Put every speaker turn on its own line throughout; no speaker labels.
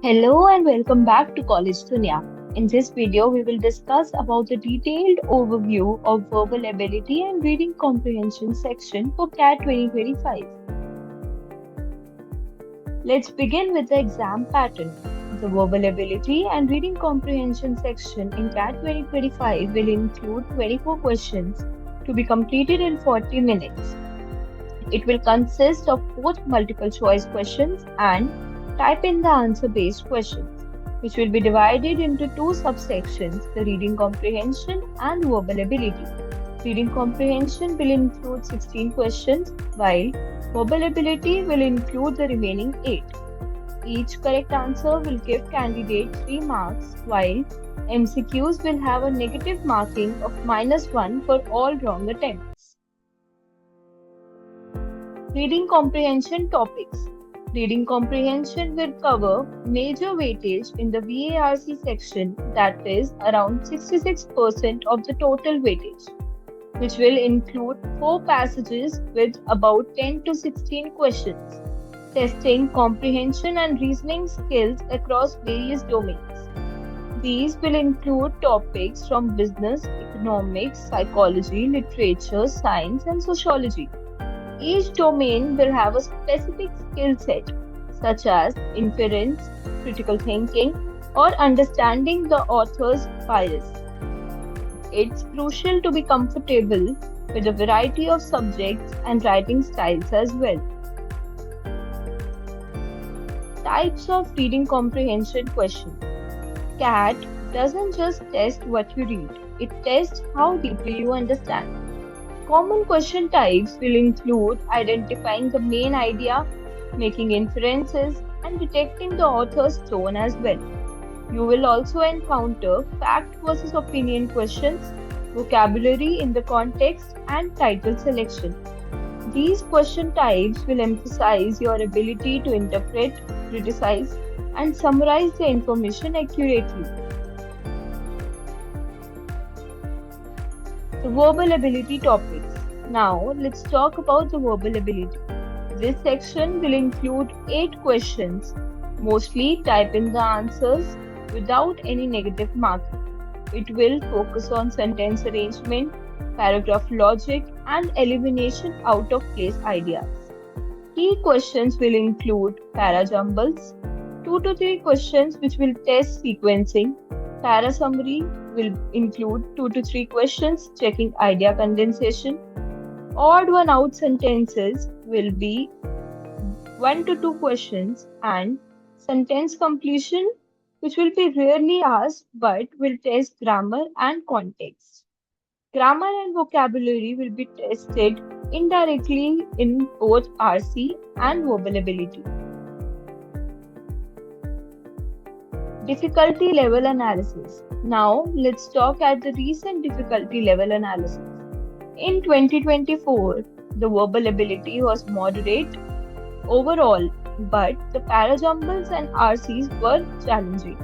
Hello and welcome back to College Dunya. In this video, we will discuss about the detailed overview of verbal ability and reading comprehension section for CAT 2025. Let's begin with the exam pattern. The verbal ability and reading comprehension section in CAT 2025 will include 24 questions to be completed in 40 minutes. It will consist of both multiple choice questions and type in the answer based questions, which will be divided into two subsections, the reading comprehension and verbal ability. Reading comprehension will include 16 questions, while verbal ability will include the remaining 8. Each correct answer will give candidate 3 marks, while MCQs will have a negative marking of -1 for all wrong attempts. Reading comprehension topics. Reading comprehension will cover major weightage in the VARC section, that is around 66% of the total weightage, which will include 4 passages with about 10 to 16 questions, testing comprehension and reasoning skills across various domains. These will include topics from business, economics, psychology, literature, science, and sociology. Each domain will have a specific skill set, such as inference, critical thinking, or understanding the author's bias. It's crucial to be comfortable with a variety of subjects and writing styles as well. Types of reading comprehension questions. CAT doesn't just test what you read, it tests how deeply you understand. Common question types will include identifying the main idea, making inferences, and detecting the author's tone as well. You will also encounter fact versus opinion questions, vocabulary in the context, and title selection. These question types will emphasize your ability to interpret, criticize, and summarize the information accurately. The verbal ability topics. Now, let's talk about the verbal ability. This section will include 8 questions. Mostly type in the answers without any negative marking. It will focus on sentence arrangement, paragraph logic, and elimination out of place ideas. Key questions will include parajumbles, 2 to 3 questions which will test sequencing. Para summary will include 2 to 3 questions checking idea condensation. Odd one out sentences will be 1 to 2 questions, and sentence completion, which will be rarely asked but will test grammar and context. Grammar and vocabulary will be tested indirectly in both RC and verbal ability. Difficulty level analysis. Now, let's talk at the recent difficulty level analysis. In 2024, the verbal ability was moderate overall, but the parajumbles and RCs were challenging.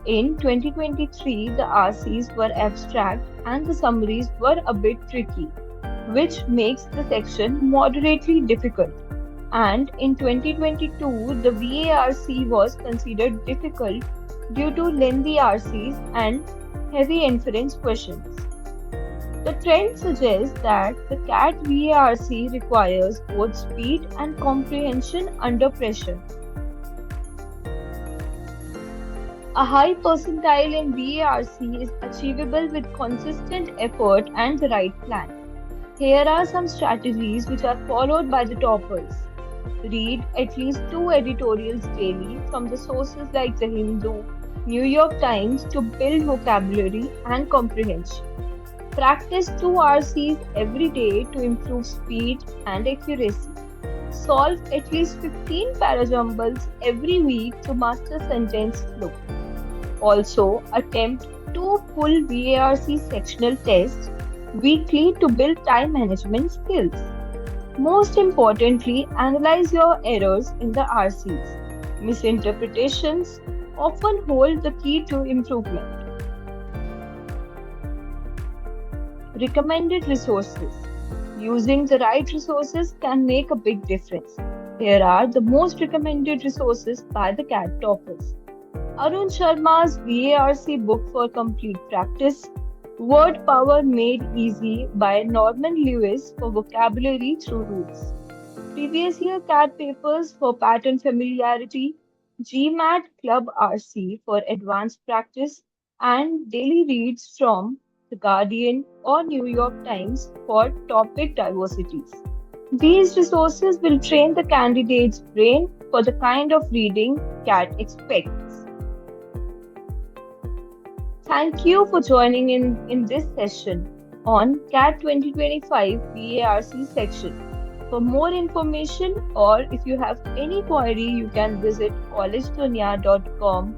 In 2023, the RCs were abstract and the summaries were a bit tricky, which makes the section moderately difficult. And in 2022, the VARC was considered difficult due to lengthy RCs and heavy inference questions. The trend suggests that the CAT VARC requires both speed and comprehension under pressure. A high percentile in VARC is achievable with consistent effort and the right plan. Here are some strategies which are followed by the toppers. Read at least 2 editorials daily from the sources like The Hindu, New York Times to build vocabulary and comprehension. Practice 2 RCs every day to improve speed and accuracy. Solve at least 15 parajumbles every week to master sentence flow. Also, attempt 2 full VARC sectional tests weekly to build time management skills. Most importantly, analyze your errors in the RCs. Misinterpretations often hold the key to improvement. Recommended resources. Using the right resources can make a big difference. Here are the most recommended resources by the CAT toppers. Arun Sharma's VARC book for complete practice, Word Power Made Easy by Norman Lewis for vocabulary through roots. Previous year CAT papers for pattern familiarity, GMAT Club RC for advanced practice, and daily reads from The Guardian or New York Times for topic diversities. These resources will train the candidate's brain for the kind of reading CAT expects. Thank you for joining in this session on CAT 2025 VARC section. For more information or if you have any query, you can visit collegedunia.com